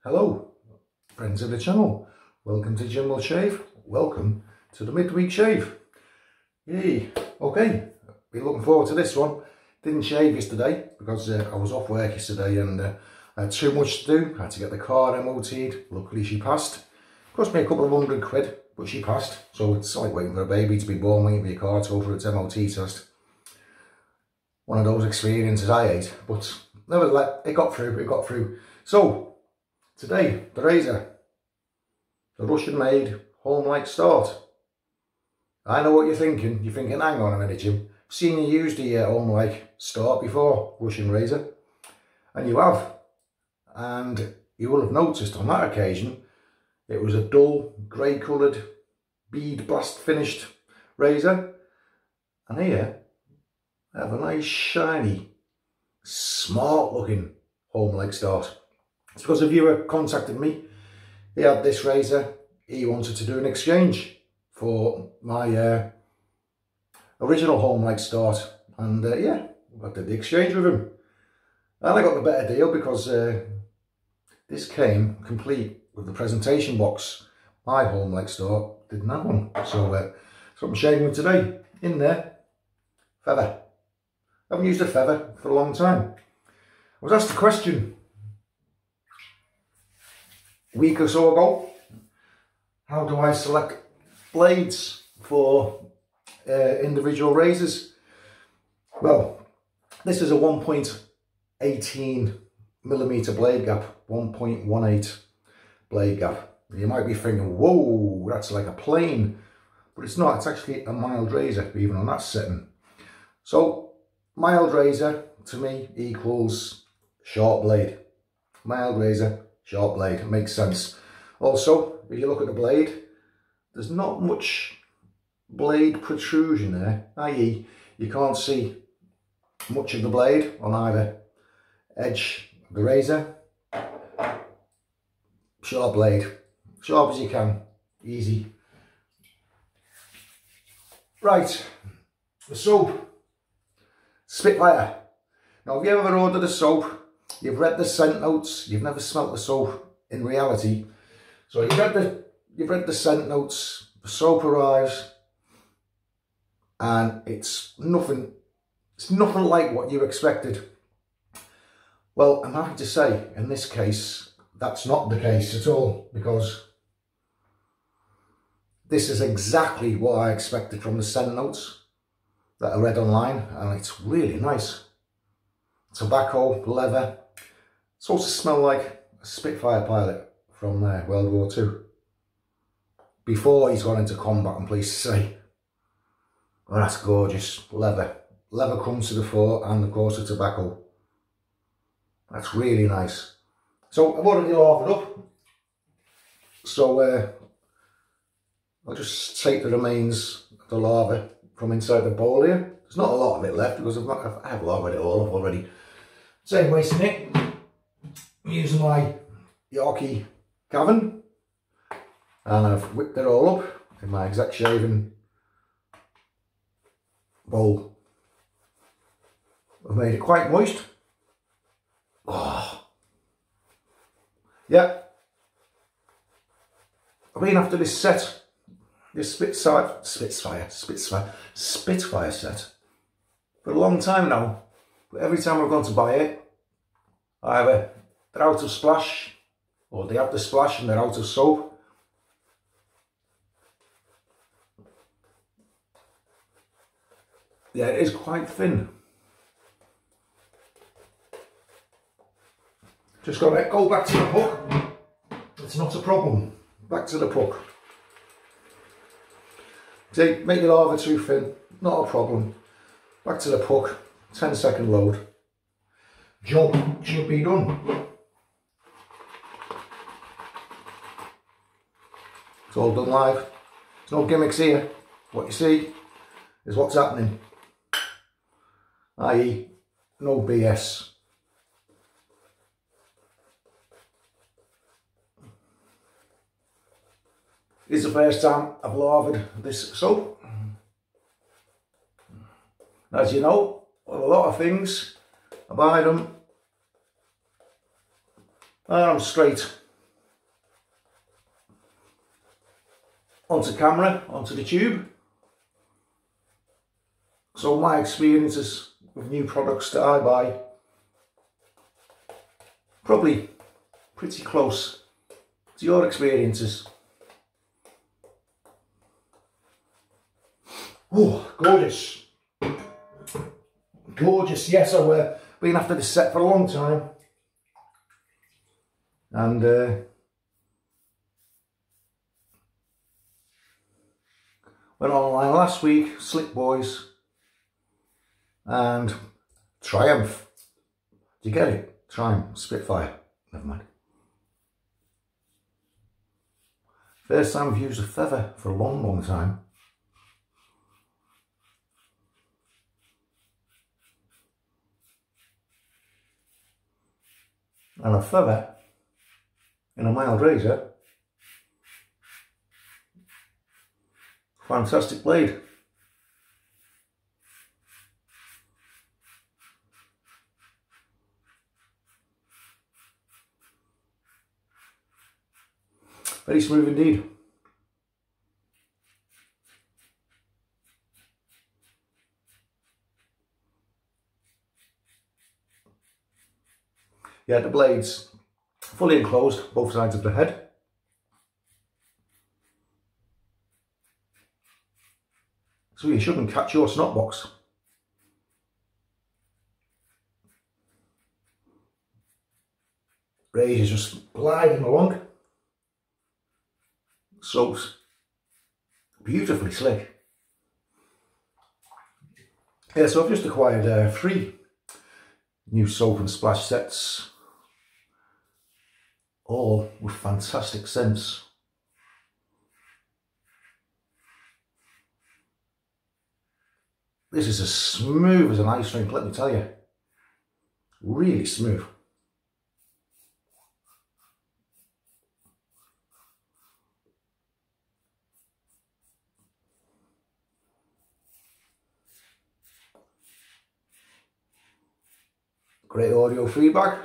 Hello, friends of the channel. Welcome to Jim Will Shave. Welcome to the midweek shave. Yay. Okay, been looking forward to this one. Didn't shave yesterday because I was off work yesterday and I had too much to do. I had to get the car MOT'd. Luckily she passed. Cost me a couple of £100, but she passed. So it's like waiting for a baby to be born, waiting for your car to go for its MOT test. One of those experiences I hate, but nevertheless, it got through. So, today, the razor, the Russian-made Homelike start. I know what you're thinking. You're thinking, hang on a minute, Jim. I've seen you use the Homelike start before, Russian razor. And you have. And you will have noticed on that occasion, it was a dull, grey-coloured, bead blast finished razor. And here, I have a nice, shiny, smart-looking Homelike start. It's because a viewer contacted me. He had this razor. He wanted to do an exchange for my original Homelike start. And yeah, I did the exchange with him. And I got the better deal because this came complete with the presentation box. My Homelike start didn't have one. So that's what I'm shaving with today. In there, feather. I haven't used a feather for a long time. I was asked a question a week or so ago. How do I select blades for individual razors? Well, this is a 1.18mm blade gap, 1.18 blade gap. You might be thinking, whoa, that's like a plane. But it's not, it's actually a mild razor, even on that setting. So, mild razor, to me, equals short blade. Mild razor, short blade, it makes sense. Also, if you look at the blade, there's not much blade protrusion there, i.e. you can't see much of the blade on either edge of the razor. Short blade, sharp as you can, easy. Right, the soap, Spitfire. Now, if you ever ordered a soap, you've read the scent notes, you've never smelt the soap in reality. So you've read the scent notes, the soap arrives, and it's nothing like what you expected. Well, I'm happy to say, in this case, that's not the case at all, because this is exactly what I expected from the scent notes that I read online, and it's really nice. Tobacco, leather. It's also smell like a Spitfire pilot from World War II. Before he's gone into combat, I'm pleased to say. Oh, that's gorgeous. Leather. Leather comes to the fore, and of course the tobacco. That's really nice. So I've already lathered up. So I'll just take the remains of the lather from inside the bowl here. There's not a lot of it left because I have lathered it all up already. Same wasting it. I'm using my Yaqi Cavern, and I've whipped it all up in my exact shaving bowl. I've made it quite moist. Oh. Yeah. I've been after this set, this Spitfire set, for a long time now. But every time I've gone to buy it, either they're out of splash, or they have the splash and they're out of soap. Yeah, it is quite thin. Just got to go back to the hook. It's not a problem. Back to the puck. See, make your lather too thin, not a problem. Back to the puck, 10-second load. Job should be done. It's all done live. There's no gimmicks here. What you see is what's happening. I.e., no BS. This is the first time I've lathered this soap. As you know, with a lot of things, I buy them and I'm straight onto camera, onto the tube. So my experiences with new products that I buy, probably pretty close to your experiences. Oh, gorgeous. Gorgeous. Yes, I've been after this set for a long time. And went online last week, Slick Boys and Triumph. Do you get it? Triumph, Spitfire. Never mind. First time I've used a feather for a long, long time. And a feather in a mild razor. Fantastic blade. Very smooth indeed. Yeah, the blade's fully enclosed, both sides of the head. So you shouldn't catch your snot box. Razor's just gliding along. Soap's beautifully slick. Yeah, so I've just acquired 3 new soap and splash sets, all with fantastic scents. This is as smooth as an ice rink, let me tell you. Really smooth. Great audio feedback.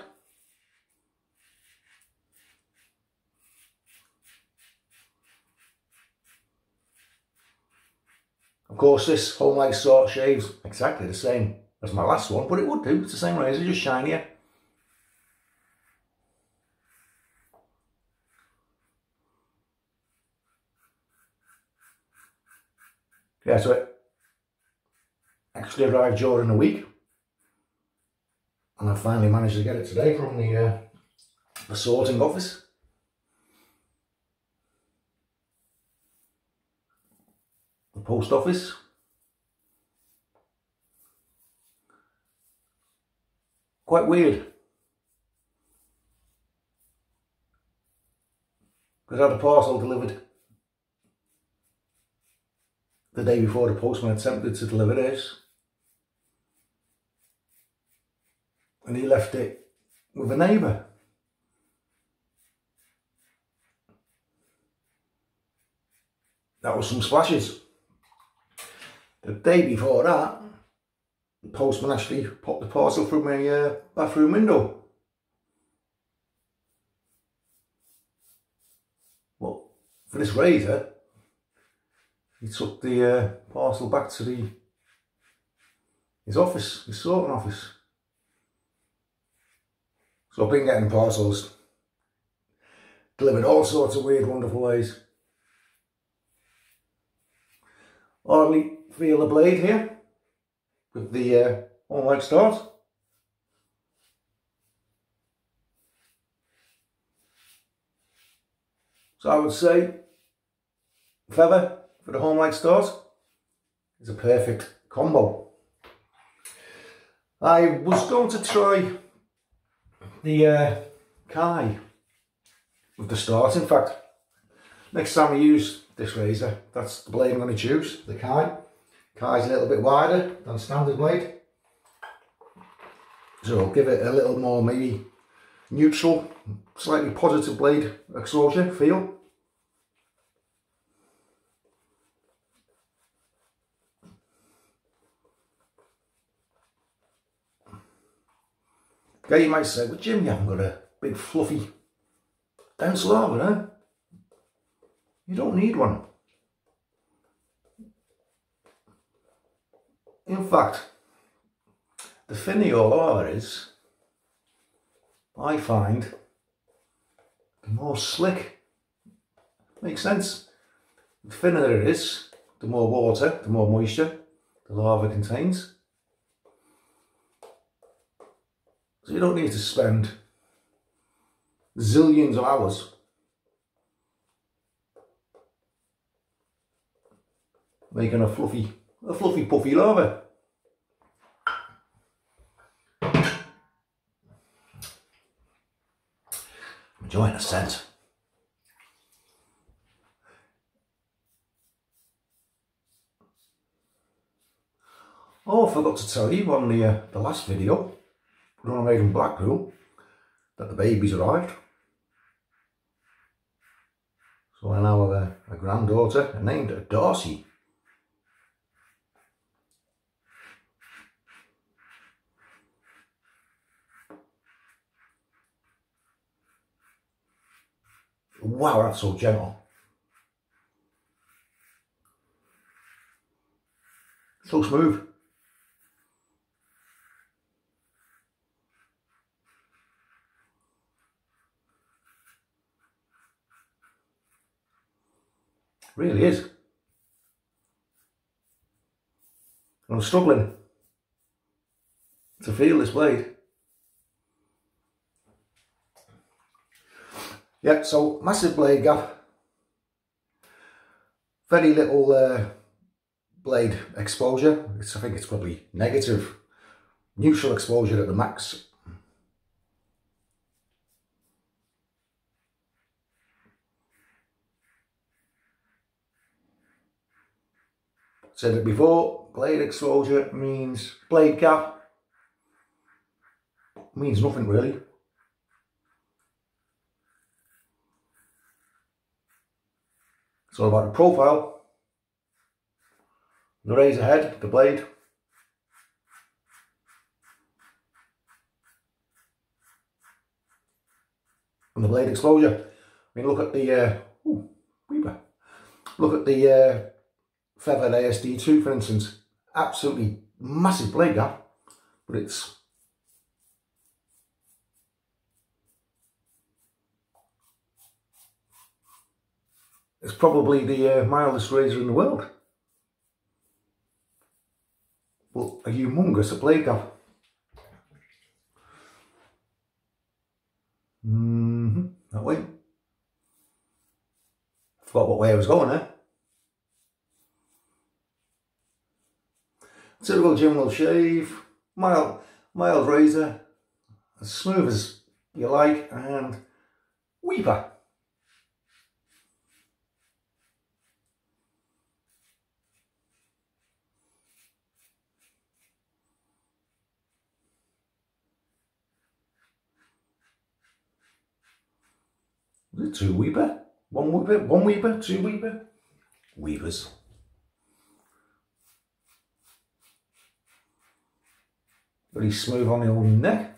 Of course, this Homelike sort shaves exactly the same as my last one, but it would do. It's the same razor, just shinier. Yeah, so it actually arrived during the week, and I finally managed to get it today from the sorting office. The post office. Quite weird. Because I had a parcel delivered the day before the postman attempted to deliver this. And he left it with a neighbour. That was some splashes. The day before that, the postman actually popped the parcel through my bathroom window. Well, for this razor, he took the parcel back to his office, his sorting office. So I've been getting parcels delivered all sorts of weird, wonderful ways. Hardly feel the blade here with the Homelike start. So I would say feather for the Homelike start is a perfect combo. I was going to try the Kai with the start. In fact, next time I use this razor, that's the blade I'm going to choose, the Kai. Kai's a little bit wider than standard blade, so I'll give it a little more maybe neutral, slightly positive blade exposure feel. Okay, you might say, well Jim, you haven't got a big fluffy dense lager, huh? You don't need one. In fact, the thinner your lava is, I find, the more slick. Makes sense. The thinner it is, the more water, the more moisture the lava contains. So you don't need to spend zillions of hours making a fluffy puffy lava. I'm enjoying the scent. Oh, I forgot to tell you on the last video, when I made in Blackpool, that the babies arrived. So I now have a granddaughter named Darcy. Wow, that's so gentle. So smooth. Really is. I'm struggling to feel this blade. Yeah, so massive blade gap. Very little blade exposure. I think it's probably negative. Neutral exposure at the max. Said it before, blade exposure means blade gap. Means nothing really. It's all about the profile, the razor head, the blade, and the blade exposure. I mean, look at the Weeper. Look at the Feather ASD2, for instance. Absolutely massive blade gap, but it's probably the mildest razor in the world. But a humongous blade gap. That way. Forgot what way I was going there. Typical gym will shave, mild razor, as smooth as you like, and Weeper. Was it 2 Weeper? 1 Weeper? 1 Weeper? 2 Weeper? Weepers. Very smooth on the old neck.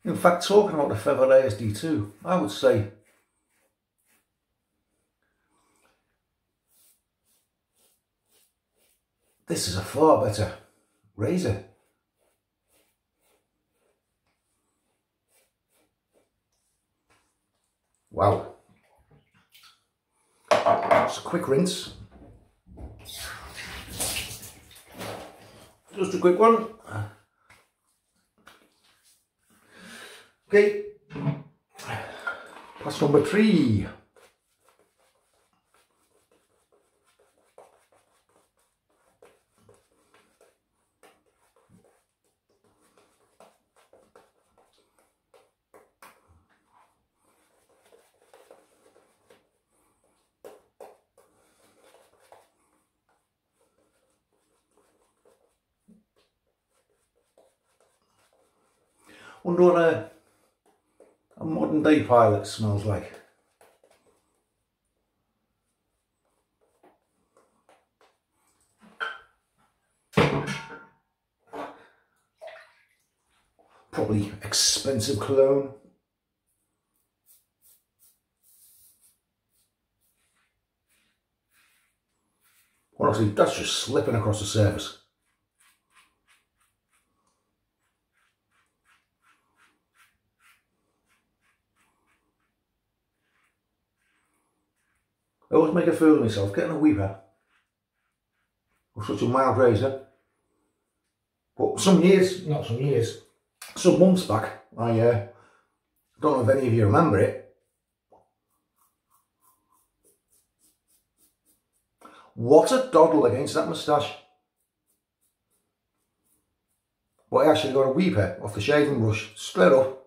In fact, talking about the Feather ASD2, I would say this is a far better razor. Wow. Just a quick rinse. Just a quick one. Okay. Pass number 3. Wonder what a modern day pilot smells like. Probably expensive cologne. Honestly, that's just slipping across the surface. I always make a fool of myself getting a weeper with such a mild razor. But some months back, I don't know if any of you remember it. What a doddle against that moustache. But I actually got a weeper off the shaving brush, straight up.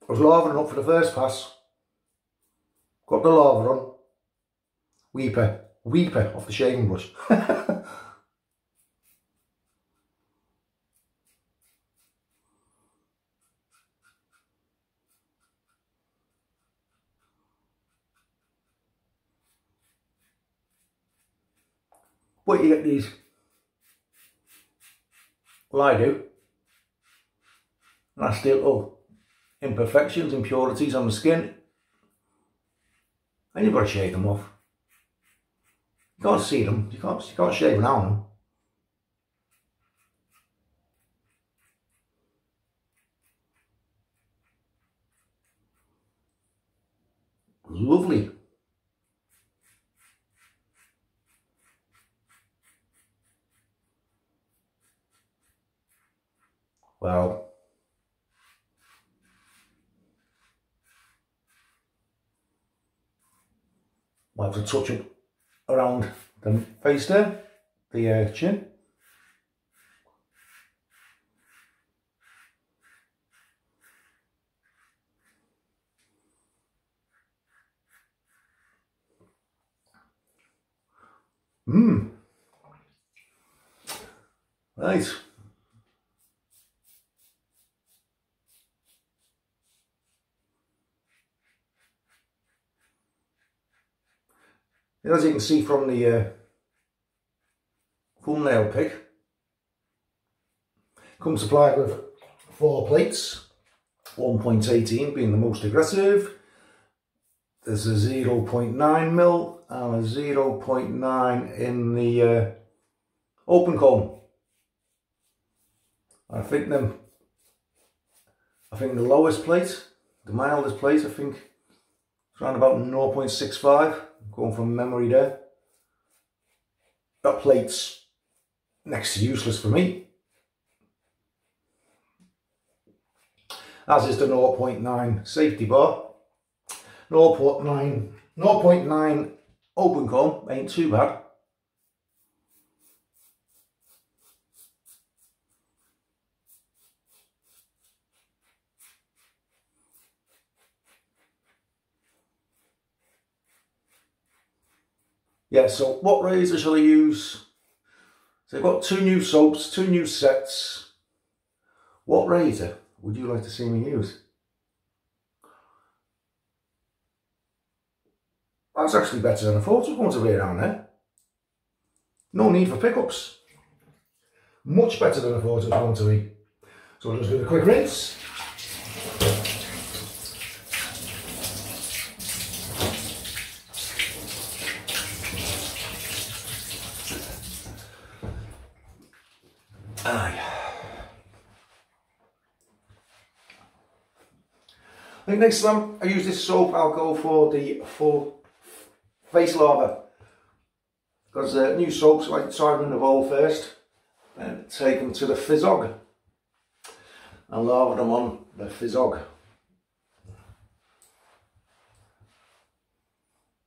I was lavering up for the first pass. Got the laver on. Weeper off the shaving brush. But you get these, well I do, nasty little imperfections, impurities on the skin, and you've got to shave them off. You can't see them, you can't shave an arm. Lovely. Well, we'll have to touch up around the face there, the chin. Right. As you can see from the thumbnail pic, comes supplied with 4 plates, 1.18 being the most aggressive. There's a 0.9mm and a 0.9 in the open comb. I think the lowest plate, the mildest plate, I think it's around about 0.65, going from memory there. That plate's next to useless for me. As is the 0.9 safety bar. 0.9 open comb ain't too bad. Yeah, so what razor shall I use? So I've got 2 new soaps, 2 new sets. What razor would you like to see me use? That's actually better than I thought it was going to be around there. No need for pickups. Much better than I thought it was going to be. So I'll just do a quick rinse. Aye. I think next time I use this soap, I'll go for the full face lather. Because new soaps, I like to try them in the bowl first, and take them to the Fizzog and lather them on the Fizzog.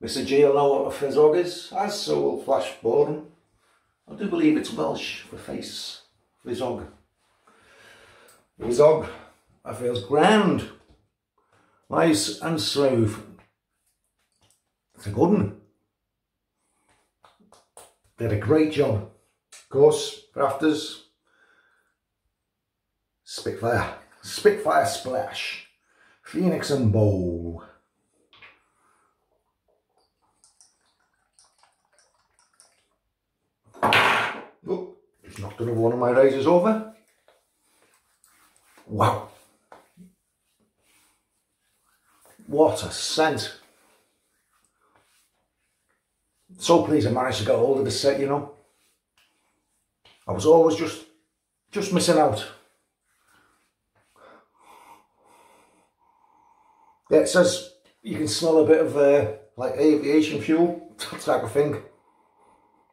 Mr. G will know what a Fizzog is, as so will Flash Borden. I do believe it's Welsh for face. Fizzog. Fizzog. That feels grand. Nice and smooth. It's a good one. Did a great job. Of course, rafters. Spitfire. Spitfire Splash. Phoenix and Beau. Oh, just knocked another one of my razors over. Wow. What a scent. So pleased I managed to get hold of the set, you know. I was always just missing out. Yeah, it says you can smell a bit of like aviation fuel, that type of thing,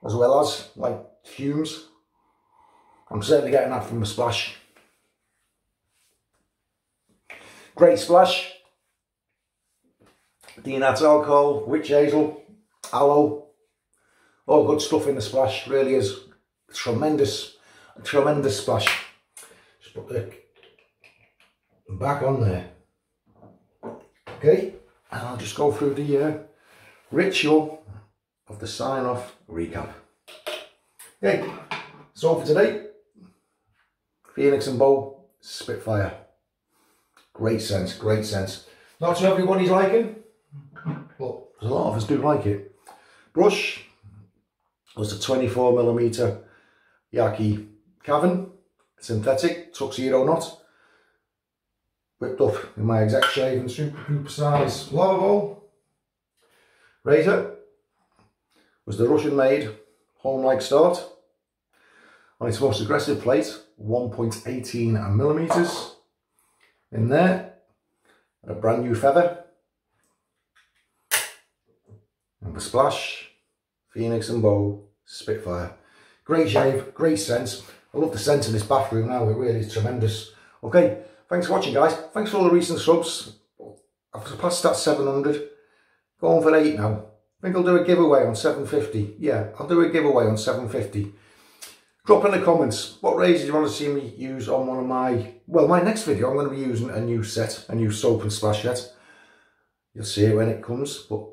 as well as like fumes. I'm certainly getting that from the splash. Great splash. Denat alcohol, witch hazel, aloe, all good stuff in the splash. Really is a tremendous splash. Just put the back on there. Okay, and I'll just go through the ritual of the sign-off recap. Okay, so for today, Phoenix and Beau Spitfire. Great sense, great sense. Not to everybody's liking, but a lot of us do like it. Brush was the 24mm Yaqi Cavern, synthetic, tuxedo knot. Whipped up in my exact shave and super size lava bowl. Razor was the Russian made Homelike start. On its most aggressive plate, 1.18mm. In there, a brand new feather. And the splash, Phoenix and Beau Spitfire. Great shave, great sense. I love the scent in this bathroom now, it really is tremendous. Okay, thanks for watching guys. Thanks for all the recent subs. I've passed that 700. Going for 8 now. I think I'll do a giveaway on 750. Yeah, I'll do a giveaway on 750. Drop in the comments, what razor do you want to see me use on one of my... Well, my next video I'm going to be using a new set, a new soap and splash set. You'll see it when it comes, but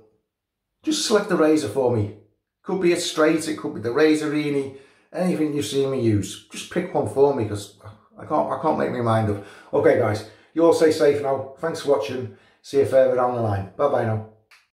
just select the razor for me. Could be a straight, it could be the Razorini, anything you see me use. Just pick one for me because I can't make my mind up. Okay guys, you all stay safe now. Thanks for watching. See you further down the line. Bye bye now.